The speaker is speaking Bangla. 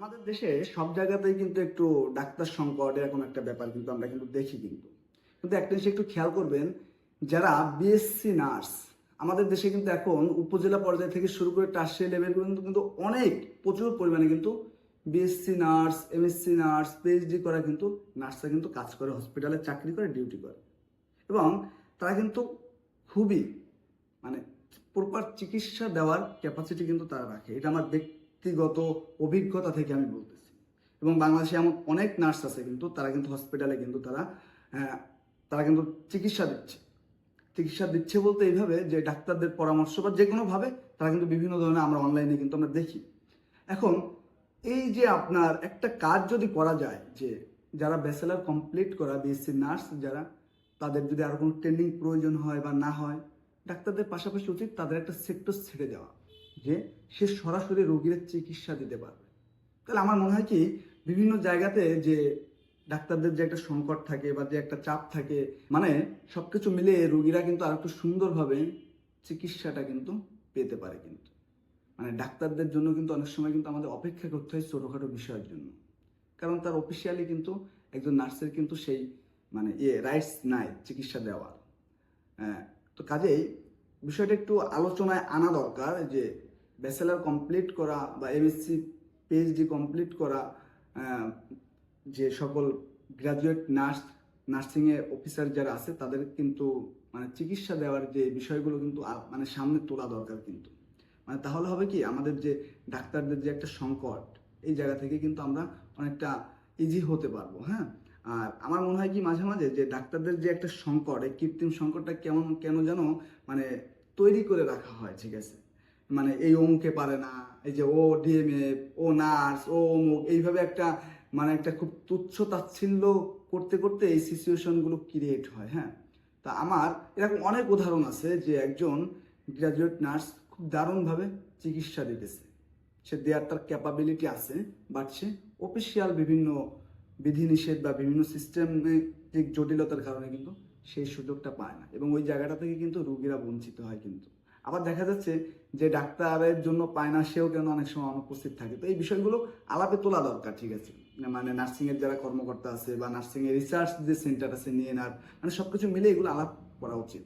আমাদের দেশে সব জায়গাতেই কিন্তু একটু ডাক্তার সংকট এরকম একটা ব্যাপার কিন্তু আমরা কিন্তু দেখি কিন্তু কিন্তু একটা জিনিস একটু খেয়াল করবেন, যারা বিএসসি নার্স আমাদের দেশে কিন্তু এখন উপজেলা পর্যায় থেকে শুরু করে টার্সিয়ারি লেভেল পর্যন্ত কিন্তু অনেক প্রচুর পরিমাণে কিন্তু BSc nurse, MSc nurse, PhD করা কিন্তু নার্সরা কিন্তু কাজ করে, হসপিটালে চাকরি করে, ডিউটি করে এবং তারা কিন্তু খুবই মানে প্রপার চিকিৎসা দেওয়ার ক্যাপাসিটি কিন্তু তারা রাখে। এটা আমার ব্যক্তিগত অভিজ্ঞতা থেকে আমি বলতেছি। এবং বাংলাদেশে এমন অনেক নার্স আছে কিন্তু তারা কিন্তু হসপিটালে কিন্তু তারা কিন্তু চিকিৎসা দিচ্ছে বলতে এইভাবে যে ডাক্তারদের পরামর্শ বা যে কোনোভাবে তারা কিন্তু বিভিন্ন ধরনের আমরা অনলাইনে কিন্তু আমরা দেখি। এখন এই যে আপনার একটা কাজ যদি করা যায়, যে যারা ব্যাচেলার কমপ্লিট করা বিএসসি নার্স যারা, তাদের যদি আরো কোনো ট্রেনিং প্রয়োজন হয় বা না হয়, ডাক্তারদের পাশাপাশি উচিত তাদের একটা সেক্টর ছেড়ে দেওয়া, যে সে সরাসরি রোগীর চিকিৎসা দিতে পারবে। তাহলে আমার মনে হয় কি, বিভিন্ন জায়গাতে যে ডাক্তারদের যে একটা সংকট থাকে বা যে একটা চাপ থাকে, মানে সবকিছু মিলে রোগীরা কিন্তু আর একটু সুন্দরভাবে চিকিৎসাটা কিন্তু পেতে পারে। কিন্তু মানে ডাক্তারদের জন্য কিন্তু অনেক সময় কিন্তু আমাদের অপেক্ষা করতে হয় ছোটোখাটো বিষয়ের জন্য, কারণ তার অফিসিয়ালি কিন্তু একজন নার্সের কিন্তু সেই মানে রাইটস নাই চিকিৎসা দেওয়ার। তো কাজেই বিষয়টা একটু আলোচনায় আনা দরকার, যে ব্যাচেলার কমপ্লিট করা বা এমএসসি পিএইচডি কমপ্লিট করা যে সকল গ্রাজুয়েট নার্সিংয়ে অফিসার যারা আছে, তাদের কিন্তু মানে চিকিৎসা দেওয়ার যে বিষয়গুলো কিন্তু মানে সামনে তোলা দরকার। কিন্তু মানে তাহলে হবে কি, আমাদের যে ডাক্তারদের যে একটা সংকট, এই জায়গা থেকে কিন্তু আমরা অনেকটা ইজি হতে পারবো। হ্যাঁ, আর আমার মনে হয় কি মাঝে মাঝে যে ডাক্তারদের যে একটা সংকট, এই কৃত্রিম সংকটটা কেন যেন মানে তৈরি করে রাখা হয়। ঠিক আছে, মানে এই অমুকে পারে না, এই যে ও ডিএমএফ, ও নার্স, ও অমুক, এইভাবে একটা মানে একটা খুব তুচ্ছ তাচ্ছিল্য করতে করতে এই সিচুয়েশনগুলো ক্রিয়েট হয়। হ্যাঁ, তা আমার এরকম অনেক উদাহরণ আছে যে একজন গ্র্যাজুয়েট নার্স খুব দারুণভাবে চিকিৎসা দিতেছে, সে দেওয়ার তার ক্যাপাবিলিটি আছে, বাট সে অফিসিয়াল বিভিন্ন বিধিনিষেধ বা বিভিন্ন সিস্টেমেটিক জটিলতার কারণে কিন্তু সেই সুযোগটা পায় না, এবং ওই জায়গাটা থেকে কিন্তু রোগীরা বঞ্চিত হয়। কিন্তু আবার দেখা যাচ্ছে যে ডাক্তারের জন্য পায় না, সেও কেন অনেক সময় অনুপস্থিত থাকে। তো এই বিষয়গুলো আলাপে তোলা দরকার। ঠিক আছে, মানে নার্সিংয়ের যারা কর্মকর্তা আছে বা নার্সিংয়ের রিসার্চ যে সেন্টার আছে নিয়ে নেওয়ার, মানে সবকিছু মিলে এগুলো আলাপ করা উচিত।